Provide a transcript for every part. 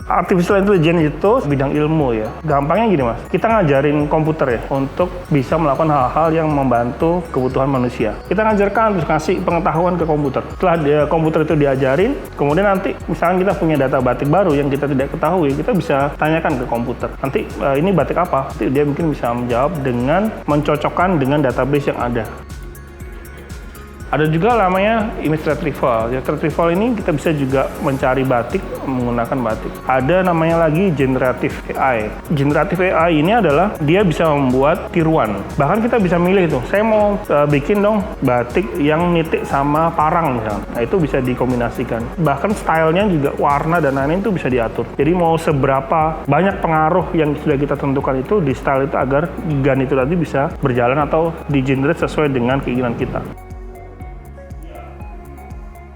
Artificial intelligence itu bidang ilmu ya. Gampangnya gini mas, kita ngajarin komputer ya untuk bisa melakukan hal-hal yang membantu kebutuhan manusia. Kita ngajarkan terus ngasih pengetahuan ke komputer. Setelah komputer itu diajarin, kemudian nanti misalkan kita punya data batik baru yang kita tidak ketahui, kita bisa tanyakan ke komputer. Nanti ini batik apa? Nanti dia mungkin bisa menjawab dengan mencocokkan dengan database yang ada. Ada juga namanya image retrieval. Ya, retrieval ini kita bisa juga mencari batik menggunakan batik. Ada namanya lagi generative AI. Generative AI ini adalah dia bisa membuat tiruan. Bahkan kita bisa milih tuh, saya mau bikin dong batik yang nitik sama parang misalnya. Nah itu bisa dikombinasikan. Bahkan stylenya juga warna dan lain-lain itu bisa diatur. Jadi mau seberapa banyak pengaruh yang sudah kita tentukan itu di style itu agar GAN itu tadi bisa berjalan atau di-generate sesuai dengan keinginan kita.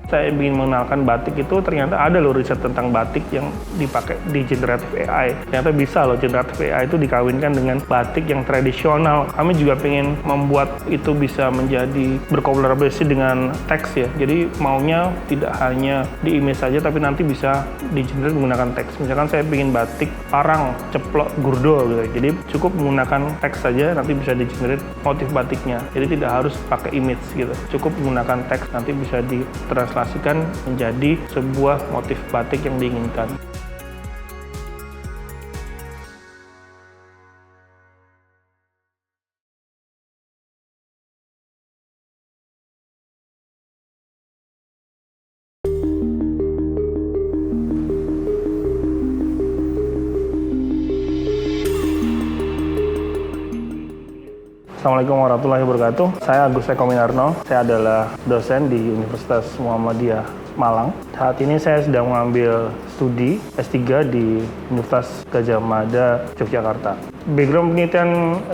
Saya ingin mengenalkan batik itu ternyata ada loh riset tentang batik yang dipakai di generative AI. Ternyata bisa loh generative AI itu dikawinkan dengan batik yang tradisional. Kami juga pengen membuat itu bisa menjadi berkolaborasi dengan teks ya. Jadi maunya tidak hanya di image saja tapi nanti bisa di generate menggunakan teks. Misalkan saya ingin batik parang ceplok gurdo gitu. Jadi cukup menggunakan teks saja nanti bisa di generate motif batiknya. Jadi tidak harus pakai image gitu. Cukup menggunakan teks nanti bisa ditranslasikan menjadi sebuah motif batik yang diinginkan. Assalamualaikum warahmatullahi wabarakatuh. Saya Agus Eko Minarno. Saya adalah dosen di Universitas Muhammadiyah Malang. Saat ini saya sedang mengambil studi S3 di Universitas Gadjah Mada, Yogyakarta. Background penelitian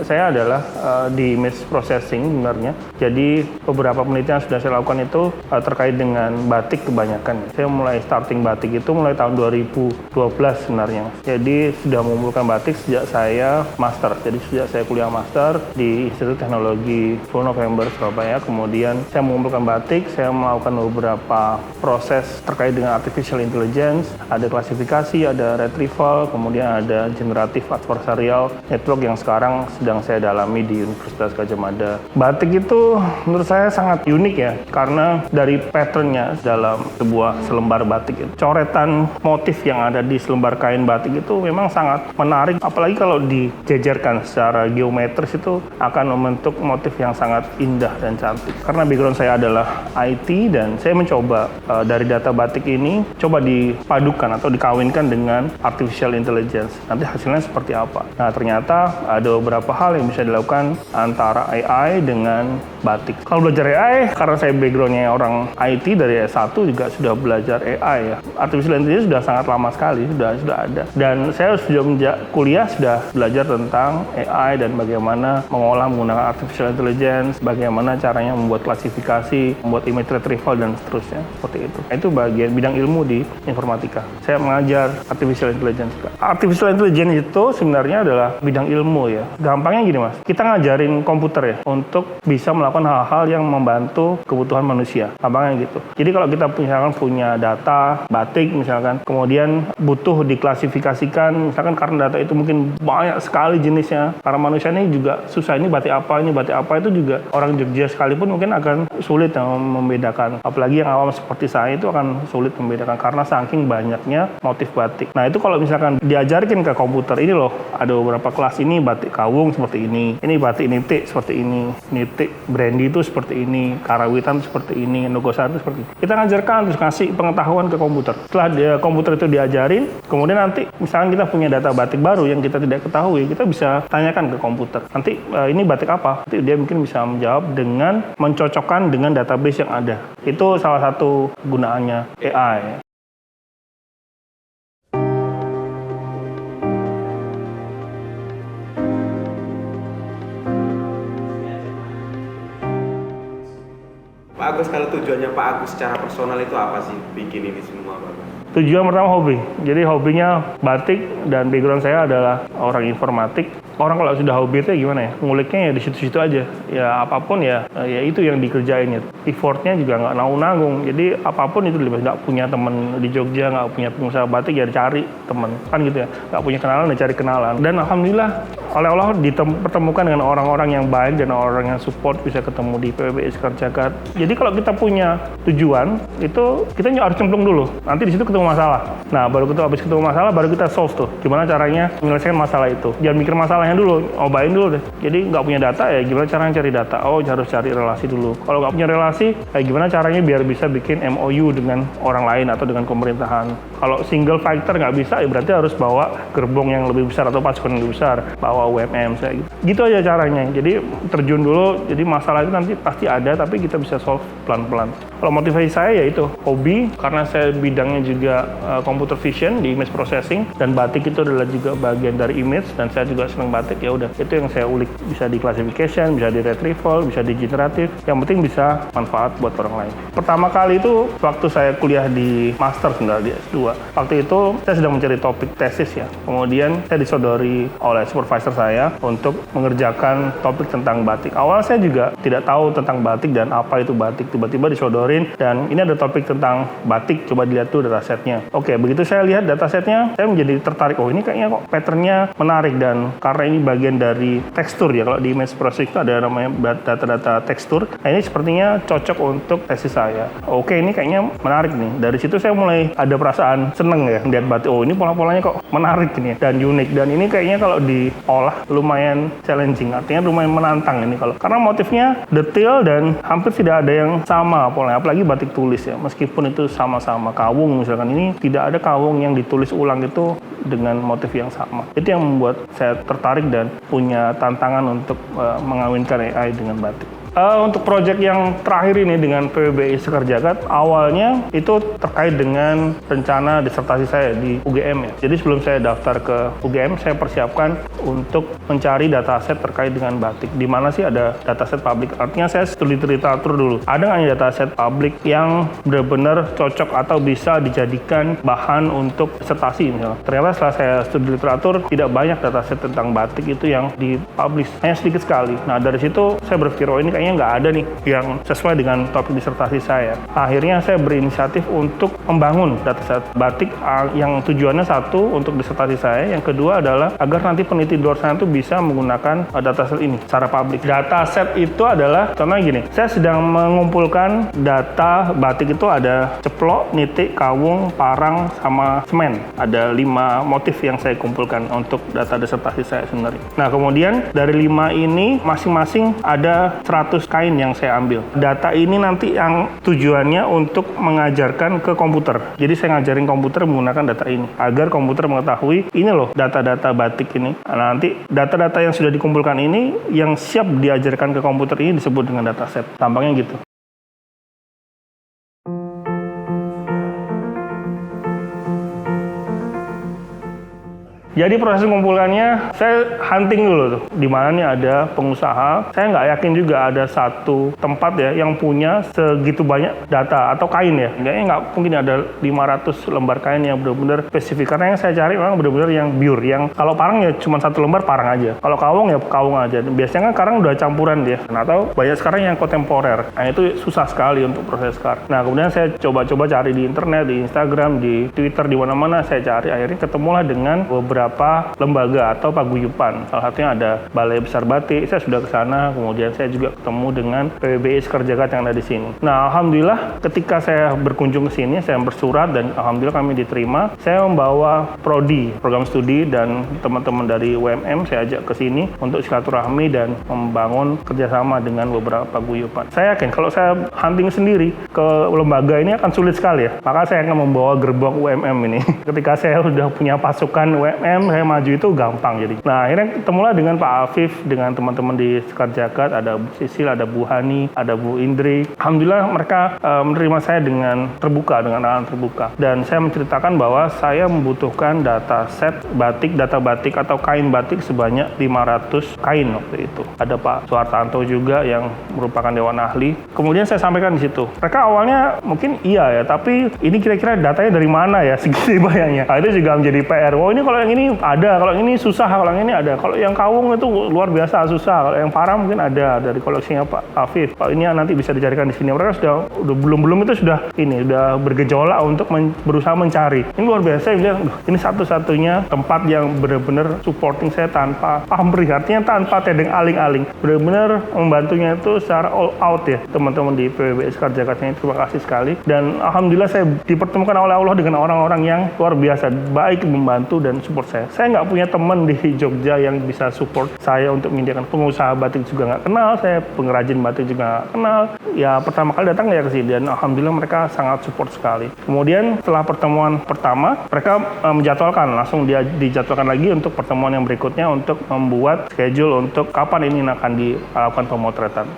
saya adalah di image processing sebenarnya. Jadi beberapa penelitian yang sudah saya lakukan itu terkait dengan batik kebanyakan. Saya mulai starting batik itu mulai tahun 2012 sebenarnya. Jadi sudah mengumpulkan batik sejak saya master. Jadi sejak saya kuliah master di Institut Teknologi 10 November Surabaya. Kemudian saya mengumpulkan batik, saya melakukan beberapa proses terkait dengan artificial intelligence, ada klasifikasi, ada retrieval, kemudian ada generative adversarial network yang sekarang sedang saya dalami di Universitas Gadjah Mada. Batik itu menurut saya sangat unik ya, karena dari patternnya dalam sebuah selembar batik itu, coretan motif yang ada di selembar kain batik itu memang sangat menarik, apalagi kalau dijajarkan secara geometris itu akan membentuk motif yang sangat indah dan cantik. Karena background saya adalah IT dan saya mencoba dari data batik ini coba dipadukan atau dikawinkan dengan artificial intelligence. Nanti hasilnya seperti apa? Nah, ternyata ada beberapa hal yang bisa dilakukan antara AI dengan batik. Kalau belajar AI, karena saya backgroundnya orang IT dari S1 juga sudah belajar AI ya. Artificial intelligence sudah sangat lama sekali, sudah ada. Dan saya sudah kuliah sudah belajar tentang AI dan bagaimana mengolah menggunakan artificial intelligence, bagaimana caranya membuat klasifikasi, membuat image retrieval dan seterusnya. Seperti itu. Itu bagian bidang ilmu di informatika. Saya mengajar artificial intelligence. Artificial intelligence itu sebenarnya adalah bidang ilmu ya. Gampangnya gini mas, kita ngajarin komputer ya untuk bisa melakukan hal-hal yang membantu kebutuhan manusia. Gampangnya gitu. Jadi kalau kita misalkan punya data batik misalkan, kemudian butuh diklasifikasikan, misalkan karena data itu mungkin banyak sekali jenisnya. Karena manusia ini juga susah, ini batik apa itu juga orang Jogja sekalipun mungkin akan sulit membedakan. Apalagi yang awam seperti saya itu akan sulit membedakan karena saking banyaknya motif batik. Nah itu kalau misalkan diajarkan ke komputer, ini loh ada beberapa kelas, ini batik kawung seperti ini batik nitik seperti ini, nitik brandy itu seperti ini, karawitan seperti ini, nogosan itu seperti ini. Kita ngajarkan terus ngasih pengetahuan ke komputer. Setelah komputer itu diajarin, kemudian nanti misalkan kita punya data batik baru yang kita tidak ketahui, kita bisa tanyakan ke komputer. Nanti ini batik apa? Nanti dia mungkin bisa menjawab dengan mencocokkan dengan database yang ada. Itu salah satu gunaannya AI. Pak Agus, kalau tujuannya Pak Agus secara personal itu apa sih bikin ini semua Pak? Tujuan pertama hobi. Jadi hobinya batik dan background saya adalah orang informatik. orang kalau sudah hobi itu gimana ya, nguliknya ya di situ-situ aja. Ya apapun ya itu yang dikerjain ya. Effortnya juga nggak nanggung. Jadi apapun itu nggak punya temen di Jogja, nggak punya pengusaha batik ya cari temen kan gitu ya. Nggak punya kenalan ya cari kenalan. Dan alhamdulillah oleh Allah dipertemukan dengan orang-orang yang baik dan orang yang support, bisa ketemu di PBBI Sekar Jagad. Jadi kalau kita punya tujuan itu kita harus cemplung dulu. Nanti di situ ketemu masalah. Nah baru habis ketemu masalah baru kita solve tuh. Gimana caranya menyelesaikan masalah itu. Jangan mikir masalahnya dulu, obain dulu deh. Jadi nggak punya data ya gimana caranya cari data. Oh harus cari relasi dulu. Kalau nggak punya relasi, gimana caranya biar bisa bikin MOU dengan orang lain atau dengan pemerintahan. Kalau single fighter nggak bisa, ya berarti harus bawa gerbong yang lebih besar atau pasukan yang lebih besar, bawa UMM, saya gitu. Gitu aja caranya. Jadi terjun dulu. Jadi masalah itu nanti pasti ada, tapi kita bisa solve pelan-pelan. Kalau motivasi saya ya itu hobi, karena saya bidangnya juga computer vision di image processing, dan batik itu adalah juga bagian dari image, dan saya juga senang batik. Ya udah, itu yang saya ulik. Bisa di classification, bisa di retrieval, bisa di generatif. Yang penting bisa manfaat buat orang lain. Pertama kali itu waktu saya kuliah di master sebenarnya di S2. Waktu itu saya sedang mencari topik tesis ya. Kemudian saya disodori oleh supervisor saya untuk mengerjakan topik tentang batik. Awal saya juga tidak tahu tentang batik dan apa itu batik. Tiba-tiba disodorin dan ini ada topik tentang batik. Coba dilihat tuh datasetnya. Oke, begitu saya lihat datasetnya, saya menjadi tertarik. Oh ini kayaknya kok patternnya menarik, dan karena ini bagian dari tekstur ya. Kalau di image processing itu ada namanya data-data tekstur. Nah ini sepertinya cocok untuk tesis saya. Oke, ini kayaknya menarik nih. Dari situ saya mulai ada perasaan seneng ya lihat batik. Oh ini pola-polanya kok menarik ini dan unik, dan ini kayaknya kalau diolah lumayan challenging, artinya lumayan menantang ini karena motifnya detail dan hampir tidak ada yang sama polanya, apalagi batik tulis ya. Meskipun itu sama-sama kawung misalkan, ini tidak ada kawung yang ditulis ulang itu dengan motif yang sama. Itu yang membuat saya tertarik dan punya tantangan untuk mengawinkan AI dengan batik. Untuk proyek yang terakhir ini dengan PBBI Sekar Jagad, awalnya itu terkait dengan rencana disertasi saya di UGM ya. Jadi sebelum saya daftar ke UGM, saya persiapkan untuk mencari dataset terkait dengan batik. Di mana sih ada dataset publik? Artinya saya studi literatur dulu. Ada nggak dataset publik yang benar-benar cocok atau bisa dijadikan bahan untuk disertasi misalnya. Ternyata setelah saya studi literatur, tidak banyak dataset tentang batik itu yang dipublish. Hanya sedikit sekali. Nah dari situ saya berpikir, oh ini kayaknya nggak ada nih yang sesuai dengan topik disertasi saya. Akhirnya saya berinisiatif untuk membangun dataset batik yang tujuannya satu untuk disertasi saya, yang kedua adalah agar nanti peneliti di luar sana itu bisa menggunakan dataset ini secara publik. Dataset itu adalah contohnya gini, saya sedang mengumpulkan data batik itu ada ceplok, nitik, kawung, parang, sama semen. Ada 5 motif yang saya kumpulkan untuk data disertasi saya sebenarnya. Nah kemudian dari 5 ini masing-masing ada 100 kain yang saya ambil. Data ini nanti yang tujuannya untuk mengajarkan ke komputer. Jadi saya ngajarin komputer menggunakan data ini agar komputer mengetahui ini loh data-data batik ini. Nah, nanti data-data yang sudah dikumpulkan ini yang siap diajarkan ke komputer ini disebut dengan dataset. Tampaknya gitu. Jadi proses mengumpulkannya, saya hunting dulu tuh. Di mana nih ada pengusaha. Saya nggak yakin juga ada satu tempat ya yang punya segitu banyak data atau kain ya. Kayaknya nggak mungkin ada 500 lembar kain yang benar-benar spesifik. Karena yang saya cari memang benar-benar yang pure. Yang kalau parang ya cuma 1 lembar parang aja. Kalau kawung ya kawung aja. Biasanya kan karang udah campuran dia. Atau banyak sekarang yang kontemporer. Nah itu susah sekali untuk proses sekarang. Nah kemudian saya coba-coba cari di internet, di Instagram, di Twitter, di mana-mana saya cari. Akhirnya ketemulah dengan beberapa lembaga atau paguyuban. Salah satunya ada Balai Besar Batik. Saya sudah ke sana, kemudian saya juga ketemu dengan PBBI Sekar Jagad yang ada di sini. Nah, alhamdulillah ketika saya berkunjung ke sini, saya bersurat dan alhamdulillah kami diterima. Saya membawa prodi, program studi, dan teman-teman dari UMM saya ajak ke sini untuk silaturahmi dan membangun kerjasama dengan beberapa paguyuban. Saya yakin kalau saya hunting sendiri ke lembaga ini akan sulit sekali ya. Maka saya akan membawa gerbong UMM ini. Ketika saya sudah punya pasukan UMM, saya maju itu gampang jadi. Nah akhirnya ketemulah dengan Pak Afif, dengan teman-teman di Sekar Jagad, ada Bu Sisil, ada Bu Hani, ada Bu Indri. Alhamdulillah mereka menerima saya dengan terbuka, dengan tangan terbuka. Dan saya menceritakan bahwa saya membutuhkan data set batik, data batik atau kain batik sebanyak 500 kain waktu itu. Ada Pak Suhartanto juga yang merupakan Dewan Ahli. Kemudian saya sampaikan di situ. Mereka awalnya mungkin iya ya, tapi ini kira-kira datanya dari mana ya segitu banyaknya. Nah, itu juga menjadi PR. Oh ini kalau yang ini ini ada, kalau ini susah, kalau ini ada. Kalau yang kawung itu luar biasa susah, kalau yang parang mungkin ada dari koleksinya Pak Afif. Kalau ini nanti bisa dicarikan di sini. Mereka sudah belum itu sudah bergejolak untuk berusaha mencari. Ini luar biasa, saya bilang, ini satu-satunya tempat yang benar-benar supporting saya tanpa pamrih, artinya tanpa tedeng aling-aling. Benar-benar membantunya itu secara all out ya, teman-teman di PWB Sekar Jakarta ini. Terima kasih sekali. Dan alhamdulillah saya dipertemukan oleh Allah dengan orang-orang yang luar biasa, baik membantu dan support saya. Saya nggak punya teman di Jogja yang bisa support saya untuk menyediakan. Pengusaha batik juga nggak kenal, saya pengrajin batik juga nggak kenal. Ya pertama kali datang ya ke sini dan alhamdulillah mereka sangat support sekali. Kemudian setelah pertemuan pertama, mereka menjadwalkan, langsung dia dijadwalkan lagi untuk pertemuan yang berikutnya untuk membuat schedule untuk kapan ini akan dilakukan pemotretan.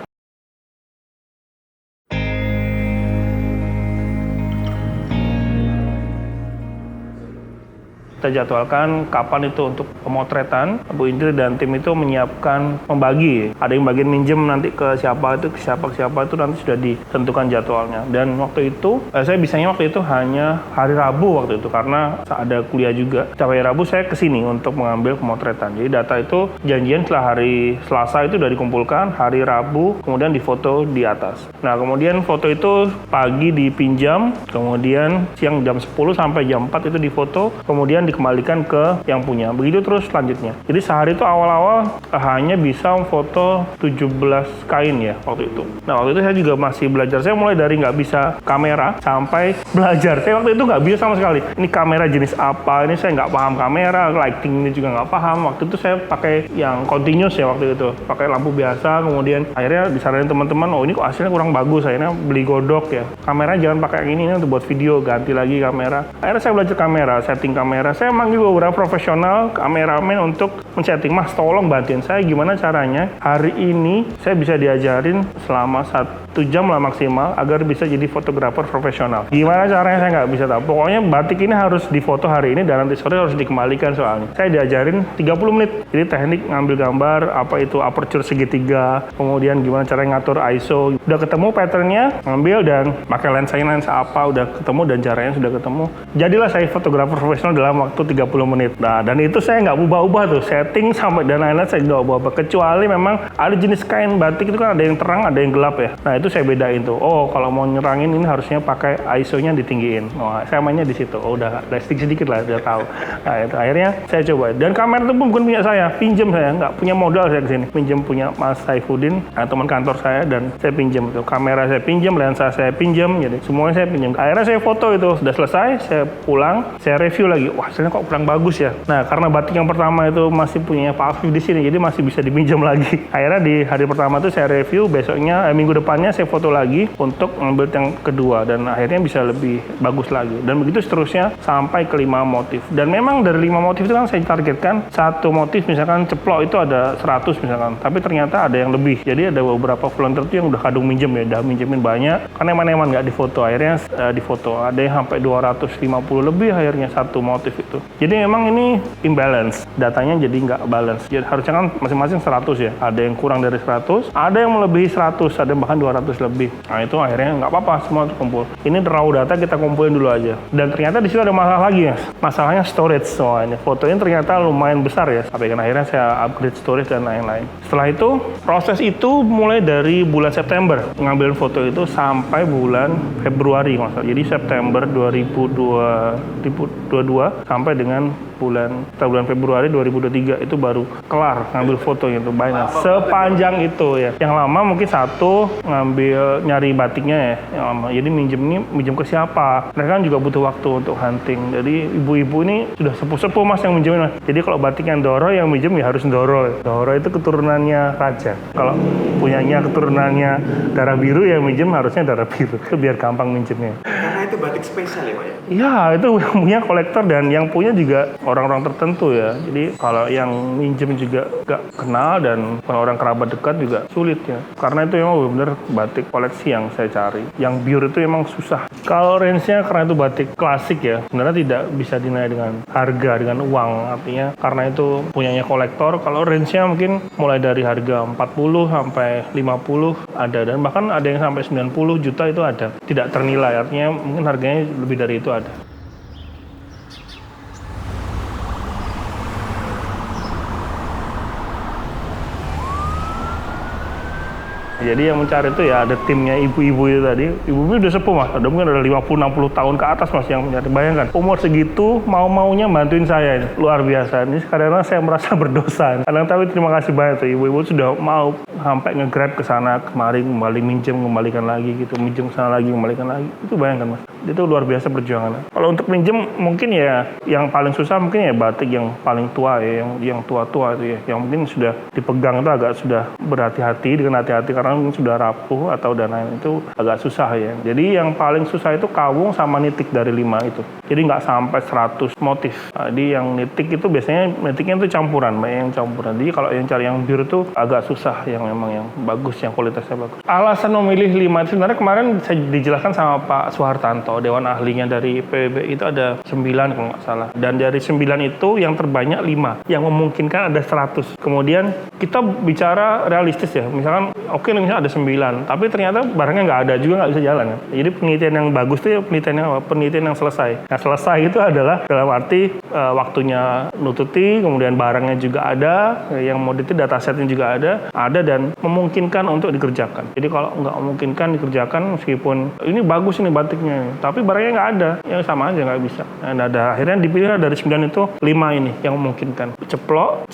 Kita jadwalkan kapan itu untuk pemotretan. Bu Indri dan tim itu membagi. Ada yang bagian minjem nanti ke siapa itu nanti sudah ditentukan jadwalnya. Dan waktu itu, saya bisanya waktu itu hanya hari Rabu waktu itu karena ada kuliah juga. Setiap hari Rabu saya kesini untuk mengambil pemotretan. Jadi data itu janjian setelah hari Selasa itu sudah dikumpulkan, hari Rabu kemudian difoto di atas. Nah kemudian foto itu pagi dipinjam, kemudian siang jam 10 sampai jam 4 itu difoto, kemudian dikembalikan ke yang punya. Begitu terus selanjutnya. Jadi sehari itu awal-awal hanya bisa foto 17 kain ya waktu itu. Nah waktu itu saya juga masih belajar. Saya mulai dari nggak bisa kamera sampai belajar. Saya waktu itu nggak bisa sama sekali. Ini kamera jenis apa? Ini saya nggak paham kamera. Lighting ini juga nggak paham. Waktu itu saya pakai yang continuous ya waktu itu. Pakai lampu biasa. Kemudian akhirnya disaranin teman-teman, oh ini kok hasilnya kurang bagus. Akhirnya beli godok ya. Kamera jangan pakai yang ini untuk buat video. Ganti lagi kamera. Akhirnya saya belajar kamera, setting kamera. Saya manggil beberapa profesional kameramen untuk men-setting. Mas tolong bantuin saya gimana caranya hari ini saya bisa diajarin selama 1 jam lah maksimal agar bisa jadi fotografer profesional. Gimana caranya saya nggak bisa tahu. Pokoknya batik ini harus difoto hari ini dan nanti sore harus dikembalikan soalnya. Saya diajarin 30 menit. Jadi teknik ngambil gambar, apa itu aperture segitiga, kemudian gimana cara ngatur ISO. Udah ketemu patternnya, ngambil dan pakai lensa apa, udah ketemu dan caranya sudah ketemu. Jadilah saya fotografer profesional dalam waktu 30 menit. Nah, dan itu saya nggak ubah-ubah tuh, setting sampai dan lain-lain saya nggak ubah-ubah. Kecuali memang ada jenis kain batik itu kan ada yang terang, ada yang gelap ya. Nah, itu saya bedain tuh. Oh, kalau mau nyerangin ini harusnya pakai ISO-nya ditinggiin. Oh, saya mainnya di situ. Oh, udah sedikit lah, udah tahu. Nah, itu akhirnya saya coba. Dan kamera itu pun bukan punya saya, pinjam saya. Nggak punya modal saya kesini. Pinjam punya Mas Saifuddin, teman kantor saya, dan saya pinjam itu. Kamera saya pinjam, lensa saya pinjam, jadi semuanya saya pinjam. Akhirnya saya foto itu. Sudah selesai, saya pulang, saya review lagi. Wah, hasilnya kok kurang bagus ya. Nah, karena batik yang pertama itu masih punya Pak Afif di sini, jadi masih bisa dipinjam lagi. Akhirnya di hari pertama itu saya review, besoknya minggu depannya saya foto lagi untuk ngambil yang kedua dan akhirnya bisa lebih bagus lagi. Dan begitu seterusnya sampai ke 5 motif. Dan memang dari 5 motif itu kan saya targetkan satu motif misalkan ceplok itu ada 100 misalkan, tapi ternyata ada yang lebih. Jadi ada beberapa volunteer itu yang udah kadung minjem ya, udah minjemin banyak karena eman-eman nggak difoto. Akhirnya difoto. Ada yang sampai 250 lebih akhirnya satu motif itu. Jadi memang ini imbalance, datanya jadi nggak balance. Jadi harusnya kan masing-masing 100 ya, ada yang kurang dari 100, ada yang melebihi 100, ada yang bahkan 200 lebih. Nah itu akhirnya nggak apa-apa, semua terkumpul. Ini raw data kita kumpulin dulu aja. Dan ternyata di situ ada masalah lagi ya, masalahnya storage soalnya. Fotonya ternyata lumayan besar ya, sampai kan akhirnya saya upgrade storage dan lain-lain. Setelah itu, proses itu mulai dari bulan September, ngambil foto itu sampai bulan Februari masalah. Jadi September 2022 sampai dengan bulan Februari 2023 itu baru kelar ngambil fotonya itu banyak sepanjang itu ya. Yang lama mungkin satu ngambil nyari batiknya ya yang lama. Jadi minjem ke siapa? Mereka kan juga butuh waktu untuk hunting. Jadi ibu-ibu ini sudah sepuh-sepuh mas yang minjemin. Jadi kalau batik yang Ndoro yang minjem ya harus Ndoro. Ndoro itu keturunannya raja. Kalau punyanya keturunannya darah biru ya minjem harusnya darah biru. Itu biar gampang minjemnya. Karena itu batik spesial ya Pak ya? Iya, itu yang punya kolektor dan yang punya juga orang-orang tertentu ya. Jadi kalau yang minjem juga gak kenal dan orang kerabat dekat juga sulit ya. Karena itu memang benar batik koleksi yang saya cari. Yang pure itu memang susah. Kalau range-nya karena itu batik klasik ya, sebenarnya tidak bisa dinilai dengan harga, dengan uang. Artinya karena itu punyanya kolektor, kalau range-nya mungkin mulai dari harga 40 sampai 50 ada. Dan bahkan ada yang sampai 90 juta itu ada. Tidak ternilai, artinya mungkin harganya lebih dari itu ada. Jadi yang mencari itu ya ada timnya ibu-ibu itu tadi. Ibu-ibu udah sepuh mas, ada mungkin ada 50-60 tahun ke atas mas yang mencari. Bayangkan, umur segitu mau-maunya bantuin saya ini. Luar biasa. Ini kadang-kadang saya merasa berdosa. Kadang tapi terima kasih banyak tuh, ibu-ibu sudah mau sampai nge-grab ke sana kemari, kembali minjem, kembalikan lagi gitu. Minjem ke sana lagi, kembalikan lagi. Itu bayangkan mas. Itu luar biasa perjuangannya. Kalau untuk minjem mungkin ya yang paling susah mungkin ya batik yang paling tua ya, yang tua-tua itu ya. Yang mungkin sudah dipegang itu agak sudah berhati-hati dengan hati-hati karena mungkin sudah rapuh atau dan lain itu agak susah ya. Jadi yang paling susah itu kawung sama nitik dari 5 itu. Jadi nggak sampai 100 motif. Jadi yang nitik itu biasanya nitiknya itu campuran, banyak yang campuran. Jadi kalau yang cari yang pure itu agak susah yang memang yang bagus, yang kualitasnya bagus. Alasan memilih 5 itu sebenarnya kemarin saya dijelaskan sama Pak Suhartanto, Dewan Ahlinya dari PBB itu ada 9 kalau nggak salah. Dan dari 9 itu yang terbanyak 5, yang memungkinkan ada 100. Kemudian kita bicara realistis ya, misalkan oke misalnya ada 9, tapi ternyata barangnya nggak ada juga nggak bisa jalan kan. Jadi penelitian yang bagus itu ya penelitian yang selesai. Nah selesai itu adalah dalam arti waktunya nututi, kemudian barangnya juga ada, yang mau datasetnya juga ada dan memungkinkan untuk dikerjakan. Jadi kalau nggak memungkinkan dikerjakan meskipun ini bagus ini batiknya, tapi barangnya nggak ada, ya sama aja nggak bisa. Nah akhirnya dipilih dari 9 itu 5 ini yang memungkinkan. Ceplok,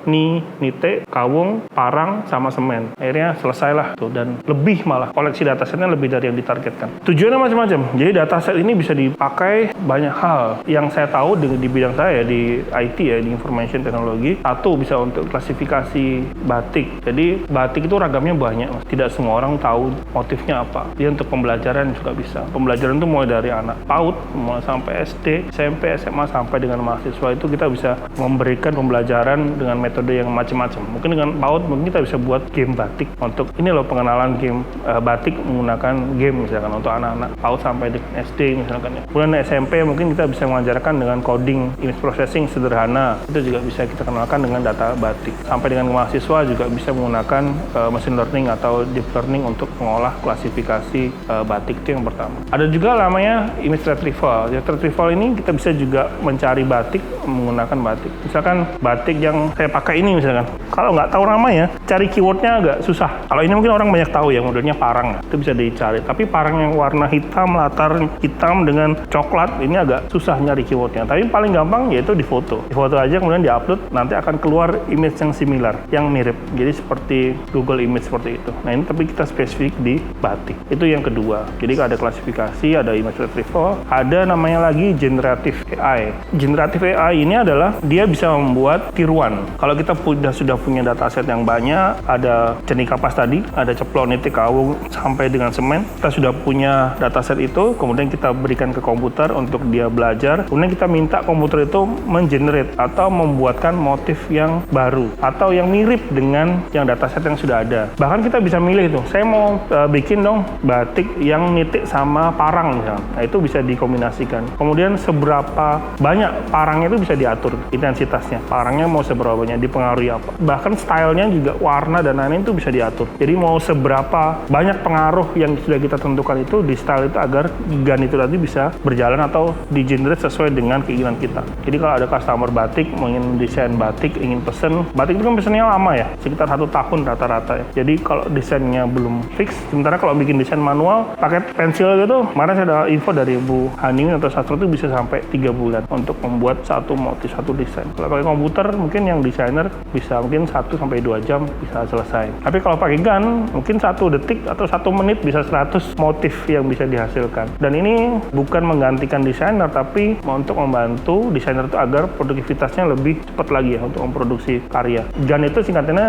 nite, kawung, parang, sama semen. Akhirnya selesailah tuh dan lebih malah koleksi datasetnya lebih dari yang ditargetkan. Tujuannya macam-macam. Jadi dataset ini bisa dipakai banyak hal. Yang saya tahu di bidang saya di IT ya, di information technology, satu bisa untuk klasifikasi batik. Jadi batik itu ragamnya banyak, mas. Tidak semua orang tahu motifnya apa. Dia untuk pembelajaran juga bisa. Pembelajaran itu mulai dari anak PAUD, mulai sampai SD, SMP, SMA sampai dengan mahasiswa itu kita bisa memberikan pembelajaran dengan metode yang macam-macam. Mungkin dengan PAUD mungkin kita bisa buat game batik untuk ini loh pengenalan game batik menggunakan game misalkan untuk anak-anak PAUD sampai dengan SD misalkan ya. Kemudian SMP mungkin kita bisa mengajarkan dengan coding, image processing sederhana. Itu juga bisa kita kenalkan dengan data batik. Sampai dengan mahasiswa juga bisa menggunakan machine learning atau deep learning untuk mengolah klasifikasi batik, itu yang pertama. Ada juga namanya image retrieval. Ya, retrieval ini kita bisa juga mencari batik menggunakan batik. Misalkan batik yang saya pakai ini misalkan. Kalau nggak tahu namanya, cari keywordnya agak susah. Kalau ini mungkin orang banyak tahu ya, modelnya parang. Itu bisa dicari. Tapi parang yang warna hitam, latar hitam dengan coklat, ini agak susah nyari keywordnya. Tapi paling gampang yaitu di foto. Di foto aja kemudian diupload, nanti akan keluar image yang similar, yang mirip. Jadi seperti Google Image seperti itu. Nah ini tapi kita spesifik di batik. Itu yang kedua. Jadi ada klasifikasi, ada image retrieval, ada namanya lagi generative AI. Generative AI ini adalah dia bisa membuat tiruan. Kalau kita sudah punya dataset yang banyak, ada jenis kapas tadi, ada ceplok, nitik, kawung, sampai dengan semen, kita sudah punya dataset itu, kemudian kita berikan ke komputer untuk dia belajar, kemudian kita minta komputer itu mengenerate atau membuatkan motif yang baru atau yang mirip dengan yang dataset yang sudah ada. Bahkan kita bisa milih tuh, saya mau bikin dong batik yang nitik sama parang misalnya. Nah itu bisa dikombinasikan. Kemudian seberapa banyak parangnya itu bisa diatur intensitasnya. Parangnya mau seberapa banyak, dipengaruhi apa. Bahkan stylenya juga, warna dan lain-lain itu bisa diatur. Jadi mau seberapa banyak pengaruh yang sudah kita tentukan itu di style itu agar gun itu tadi bisa berjalan atau di-generate sesuai dengan keinginan kita. Jadi kalau ada customer batik, ingin desain batik, ingin pesen, batik itu kan pesennya lama ya, sekitar 1 tahun rata-rata ya. Jadi kalau desainnya belum fix, sementara kalau bikin desain manual, pakai pensil gitu, kemarin saya ada info dari Bu Hani atau Sastro itu bisa sampai 3 bulan untuk membuat satu motif, satu desain. Kalau pakai komputer, mungkin yang desainer bisa mungkin 1-2 jam bisa selesai. Tapi kalau pakai gun, mungkin 1 detik atau 1 menit bisa 100 motif yang bisa dihasilkan. Dan ini bukan menggantikan desainer, tapi untuk membantu desainer itu agar produktivitasnya lebih cepat lagi ya untuk memproduksi karya. GAN itu singkatannya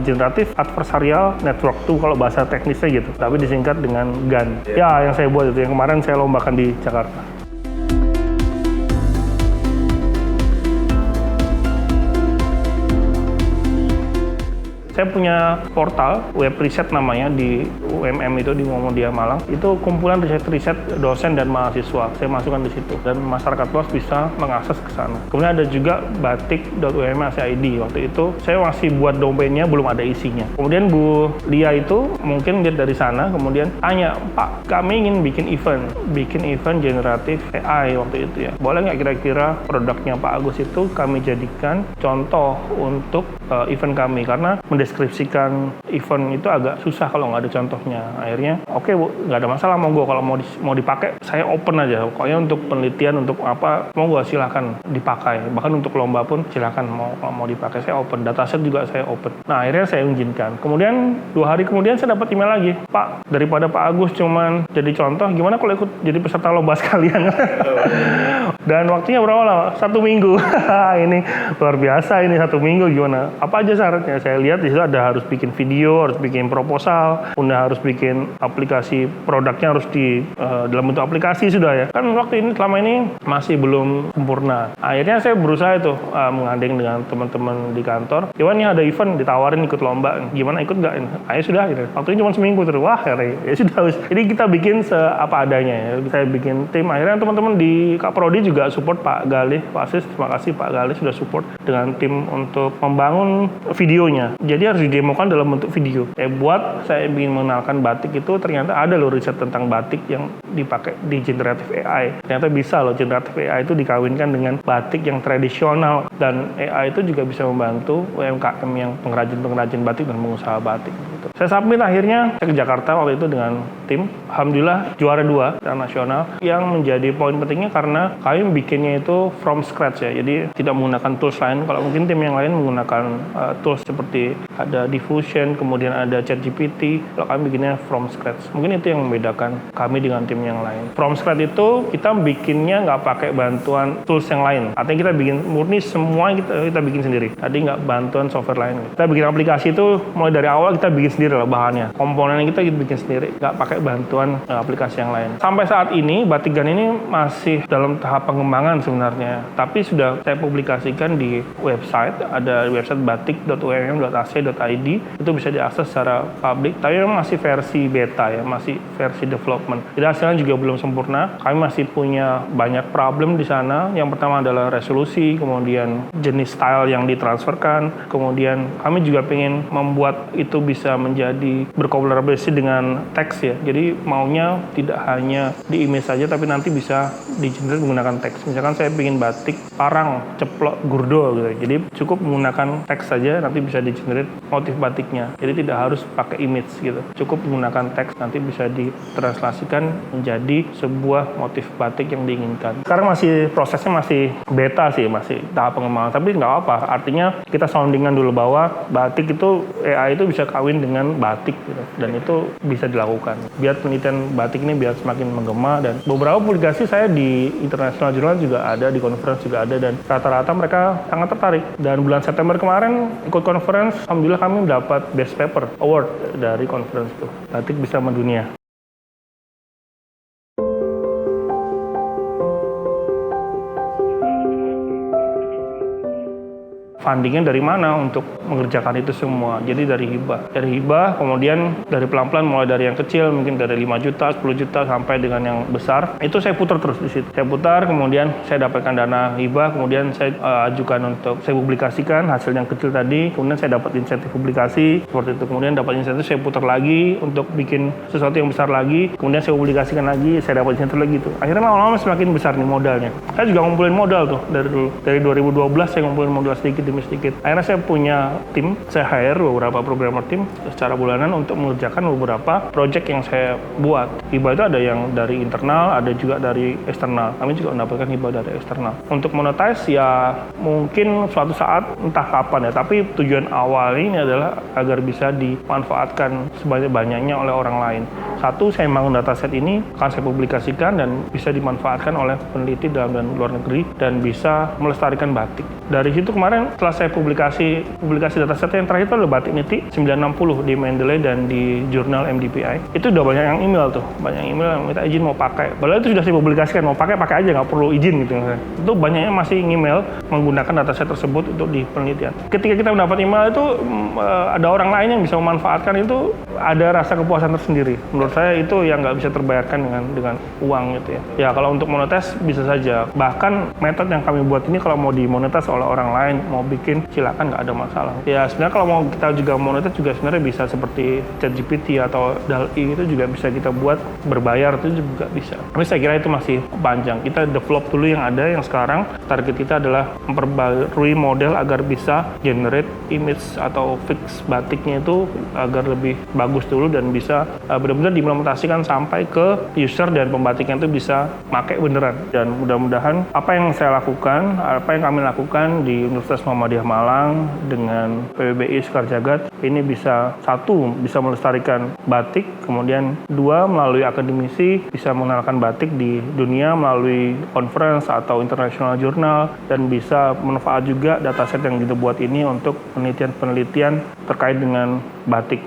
Generative Adversarial Network tuh kalau bahasa teknisnya gitu, tapi disingkat dengan GAN. Ya, yang saya buat itu, yang kemarin saya lombakan di Jakarta. Saya punya portal web riset namanya di UMM itu di Muhammadiyah Malang. Itu kumpulan riset-riset dosen dan mahasiswa. Saya masukkan di situ dan masyarakat luas bisa mengakses ke sana. Kemudian ada juga batik.umm.ac.id. Waktu itu saya masih buat domainnya, belum ada isinya. Kemudian Bu Lia itu mungkin lihat dari sana, kemudian tanya, "Pak, kami ingin bikin event generatif AI waktu itu ya. Boleh nggak kira-kira produknya Pak Agus itu kami jadikan contoh untuk event kami, karena mendeskripsikan event itu agak susah kalau nggak ada contohnya. Akhirnya oke Bu, nggak ada masalah, monggo kalau mau dipakai saya open aja. Pokoknya untuk penelitian, untuk apa, monggo silahkan dipakai. Bahkan untuk lomba pun silahkan mau dipakai, saya open. Dataset juga saya open. Nah akhirnya saya izinkan. Kemudian 2 hari kemudian saya dapat email lagi, Pak, daripada Pak Agus cuman jadi contoh, gimana kalau ikut jadi peserta lomba sekalian? Dan waktunya berapa lama? 1 minggu. Ini luar biasa, ini 1 minggu gimana? Apa aja syaratnya? Saya lihat di situ ada harus bikin video, harus bikin proposal, kemudian harus bikin aplikasi, produknya harus di dalam bentuk aplikasi sudah ya. Kan waktu ini selama ini masih belum sempurna. Akhirnya saya berusaha itu mengandeng dengan teman-teman di kantor. Iwan ini ada event, ditawarin ikut lomba, gimana ikut nggak? Ayo sudah gitu. Waktunya cuma seminggu terus. Wah ya sudah. Jadi kita bikin apa adanya ya. Saya bikin tim. Akhirnya teman-teman di Kaprodi juga support Pak Galih, Pak Asis. Terima kasih Pak Galih sudah support dengan tim untuk membangun videonya. Jadi harus didemokan dalam bentuk video. Buat saya ingin mengenalkan batik itu ternyata ada loh riset tentang batik yang dipakai di generative AI. Ternyata bisa loh generative AI itu dikawinkan dengan batik yang tradisional, dan AI itu juga bisa membantu UMKM yang pengrajin batik dan pengusaha batik. Gitu. Saya submit akhirnya ke Jakarta waktu itu dengan tim. Alhamdulillah juara 2 secara nasional. Yang menjadi poin pentingnya karena kami bikinnya itu from scratch ya. Jadi tidak menggunakan tools lain. Kalau mungkin tim yang lain menggunakan tools seperti ada Diffusion, kemudian ada ChatGPT. Kalau kami bikinnya from scratch. Mungkin itu yang membedakan kami dengan tim yang lain. From scratch itu kita bikinnya nggak pakai bantuan tools yang lain. Artinya kita bikin murni semua kita bikin sendiri. Tadi nggak bantuan software lain. Kita bikin aplikasi itu mulai dari awal kita bikin sendiri lah bahannya. Komponennya kita bikin sendiri. Nggak pakai bantuan aplikasi yang lain. Sampai saat ini Batik Gun ini masih dalam tahap pengembangan sebenarnya. Tapi sudah saya publikasikan di website. Ada website batik.umm.ac.id. Itu bisa diakses secara publik. Tapi memang masih versi beta ya. Masih versi development. Jadi hasilnya juga belum sempurna. Kami masih punya banyak problem di sana. Yang pertama adalah resolusi, kemudian jenis style yang ditransferkan, kemudian kami juga pengen membuat itu bisa menjadi berkolaborasi dengan teks ya. Jadi maunya tidak hanya di image saja, tapi nanti bisa di-generate menggunakan teks. Misalkan saya pengen batik parang, ceplok, gurdo gitu. Jadi cukup menggunakan teks saja, nanti bisa di-generate motif batiknya. Jadi tidak harus pakai image gitu. Cukup menggunakan teks, nanti bisa ditranslasikan menjadi sebuah motif batik yang diinginkan. Sekarang prosesnya masih beta sih, masih tahap pengembangan. Tapi nggak apa, artinya kita soundingan dulu bahwa batik itu, AI itu bisa kawin dengan batik gitu. Dan itu bisa dilakukan. Biar penelitian batik ini biar semakin menggema, dan beberapa publikasi saya di international journal juga ada, di conference juga ada, dan rata-rata mereka sangat tertarik. Dan bulan September kemarin ikut conference, alhamdulillah kami dapat best paper award dari conference itu. Batik bisa mendunia. Fundingnya dari mana untuk mengerjakan itu semua? Jadi dari hibah, kemudian dari pelan-pelan mulai dari yang kecil, mungkin dari 5 juta, 10 juta sampai dengan yang besar. Itu saya putar terus di situ. Saya putar, kemudian saya dapatkan dana hibah, kemudian saya ajukan untuk saya publikasikan hasil yang kecil tadi, kemudian saya dapat insentif publikasi seperti itu. Kemudian dapat insentif, saya putar lagi untuk bikin sesuatu yang besar lagi, kemudian saya publikasikan lagi, saya dapat insentif lagi itu. Akhirnya lama-lama semakin besar nih modalnya. Saya juga ngumpulin modal tuh dari dulu. Dari 2012 saya ngumpulin modal sedikit. Akhirnya saya punya tim, saya hire beberapa programmer tim secara bulanan untuk mengerjakan beberapa project yang saya buat. Hibah itu ada yang dari internal, ada juga dari eksternal. Kami juga mendapatkan hibah dari eksternal. Untuk monetize ya mungkin suatu saat entah kapan ya, tapi tujuan awal ini adalah agar bisa dimanfaatkan sebanyak-banyaknya oleh orang lain. Satu, saya bangun dataset ini akan saya publikasikan dan bisa dimanfaatkan oleh peneliti dalam dan luar negeri dan bisa melestarikan batik. Dari situ kemarin setelah saya publikasi dataset yang terakhir itu adalah Batik Niti 960 di Mendeley dan di jurnal MDPI. Itu udah banyak yang email tuh, banyak yang email yang minta izin mau pakai. Padahal itu sudah saya publikasikan, mau pakai aja, nggak perlu izin gitu. Itu banyaknya masih email menggunakan dataset tersebut untuk di penelitian. Ketika kita mendapat email itu ada orang lain yang bisa memanfaatkan itu, ada rasa kepuasan tersendiri. Menurut saya itu yang nggak bisa terbayarkan dengan uang gitu ya. Ya kalau untuk monetis bisa saja. Bahkan metode yang kami buat ini kalau mau dimonetize oleh orang lain, mau bikin, silakan, nggak ada masalah. Ya sebenarnya kalau mau kita juga moneter juga sebenarnya bisa seperti ChatGPT atau DALL-E itu juga bisa kita buat berbayar, itu juga bisa. Tapi saya kira itu masih panjang. Kita develop dulu yang ada, yang sekarang target kita adalah memperbarui model agar bisa generate image atau fix batiknya itu agar lebih bagus dulu dan bisa benar-benar diimplementasikan sampai ke user dan pembatiknya itu bisa pakai beneran. Dan mudah-mudahan apa yang saya lakukan, apa yang kami lakukan di Universitas Muhammadiyah Malang dengan PBBI Sekar Jagad ini bisa, satu, bisa melestarikan batik, kemudian dua, melalui akademisi bisa mengenalkan batik di dunia melalui conference atau international journal, dan bisa manfaat juga dataset yang kita buat ini untuk penelitian-penelitian terkait dengan batik.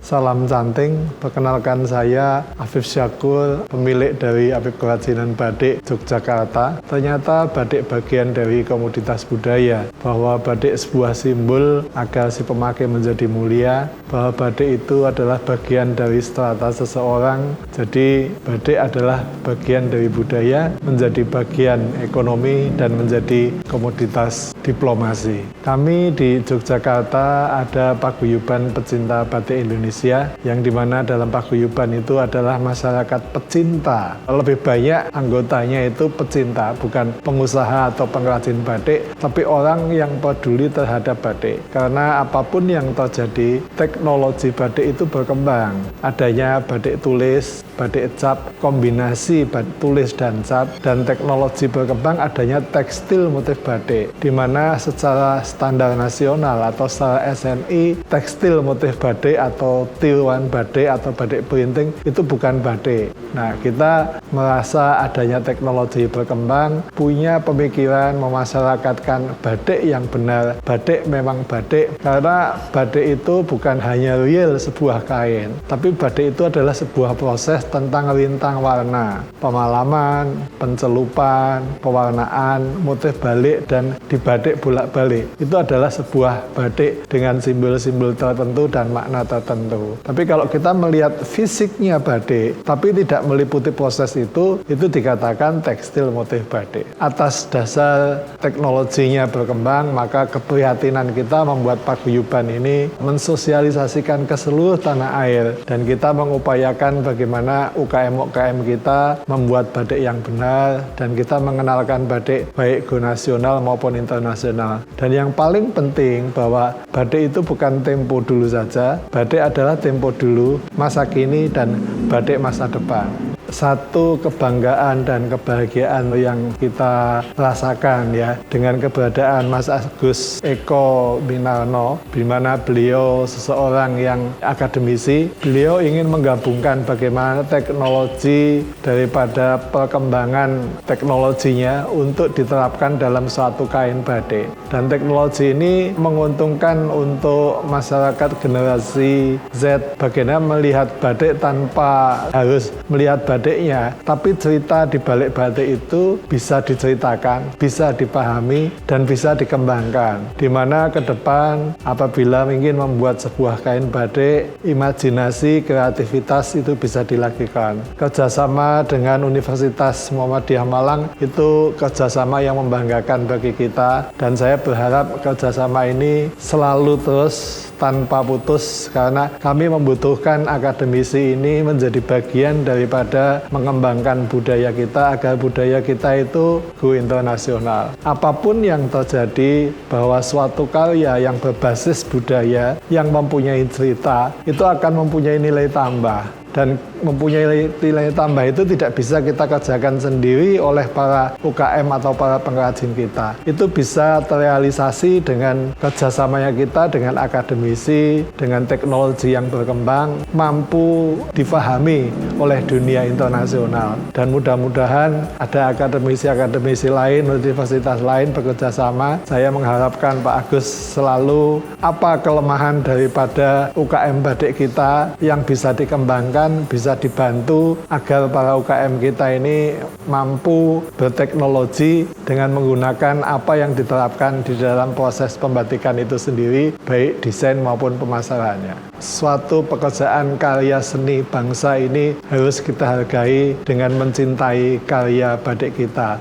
Salam canting, perkenalkan saya Afif Syakur, pemilik dari Afif Kerajinan Batik Yogyakarta. Ternyata batik bagian dari komoditas budaya, bahwa batik sebuah simbol agar si pemakai menjadi mulia, bahwa batik itu adalah bagian dari strata seseorang. Jadi batik adalah bagian dari budaya, menjadi bagian ekonomi, dan menjadi komoditas diplomasi. Kami di Yogyakarta ada paguyuban pecinta batik Indonesia, yang dimana dalam paguyuban itu adalah masyarakat pecinta. Lebih banyak anggotanya itu pecinta, bukan pengusaha atau pengrajin batik, tapi orang yang peduli terhadap batik. Karena apapun yang terjadi, teknologi batik itu berkembang. Adanya batik tulis, batik cap, kombinasi tulis dan cap, dan teknologi berkembang, adanya tekstil motif batik, di mana secara standar nasional atau secara SNI, tekstil motif batik atau tiruan batik atau batik printing itu bukan batik. Nah, kita merasa adanya teknologi berkembang, punya pemikiran memasyarakatkan batik yang benar. Batik memang batik, karena batik itu bukan hanya real sebuah kain, tapi batik itu adalah sebuah proses tentang rintang warna, pemalaman, pencelupan, pewarnaan, motif balik, dan di batik bolak-balik. Itu adalah sebuah batik dengan simbol-simbol tertentu dan makna tertentu. Tapi kalau kita melihat fisiknya batik, tapi tidak meliputi proses itu dikatakan tekstil motif batik. Atas dasar teknologinya berkembang, maka keprihatinan kita membuat paguyuban ini mensosialisasikan ke seluruh tanah air, dan kita mengupayakan bagaimana UKM-UKM kita membuat batik yang benar, dan kita mengenalkan batik baik go nasional maupun internasional. Dan yang paling penting bahwa batik itu bukan tempo dulu saja, batik adalah tempo dulu, masa kini, dan batik masa depan. Satu kebanggaan dan kebahagiaan yang kita rasakan ya dengan keberadaan Mas Agus Eko Minarno, di mana beliau seseorang yang akademisi. Beliau ingin menggabungkan bagaimana teknologi daripada perkembangan teknologinya untuk diterapkan dalam suatu kain batik. Dan teknologi ini menguntungkan untuk masyarakat generasi Z, bagaimana melihat batik tanpa harus melihat batiknya, tapi cerita di balik batik itu bisa diceritakan, bisa dipahami, dan bisa dikembangkan. Di mana ke depan apabila ingin membuat sebuah kain batik, imajinasi, kreativitas itu bisa dilakukan. Kerjasama dengan Universitas Muhammadiyah Malang itu kerjasama yang membanggakan bagi kita, dan saya berharap kerjasama ini selalu terus tanpa putus, karena kami membutuhkan akademisi ini menjadi bagian daripada mengembangkan budaya kita agar budaya kita itu go internasional. Apapun yang terjadi, bahwa suatu karya yang berbasis budaya yang mempunyai cerita itu akan mempunyai nilai tambah. Dan mempunyai nilai tambah itu tidak bisa kita kerjakan sendiri oleh para UKM atau para pengrajin kita. Itu bisa terrealisasi dengan kerjasamanya kita dengan akademisi, dengan teknologi yang berkembang, mampu difahami oleh dunia internasional. Dan mudah-mudahan ada akademisi-akademisi lain, universitas lain bekerjasama. Saya mengharapkan Pak Agus selalu apa kelemahan daripada UKM batik kita yang bisa dikembangkan, diharapkan bisa dibantu agar para UKM kita ini mampu berteknologi dengan menggunakan apa yang diterapkan di dalam proses pembatikan itu sendiri, baik desain maupun pemasarannya. Suatu pekerjaan karya seni bangsa ini harus kita hargai dengan mencintai karya batik kita.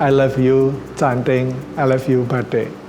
I love you canting, I love you batik.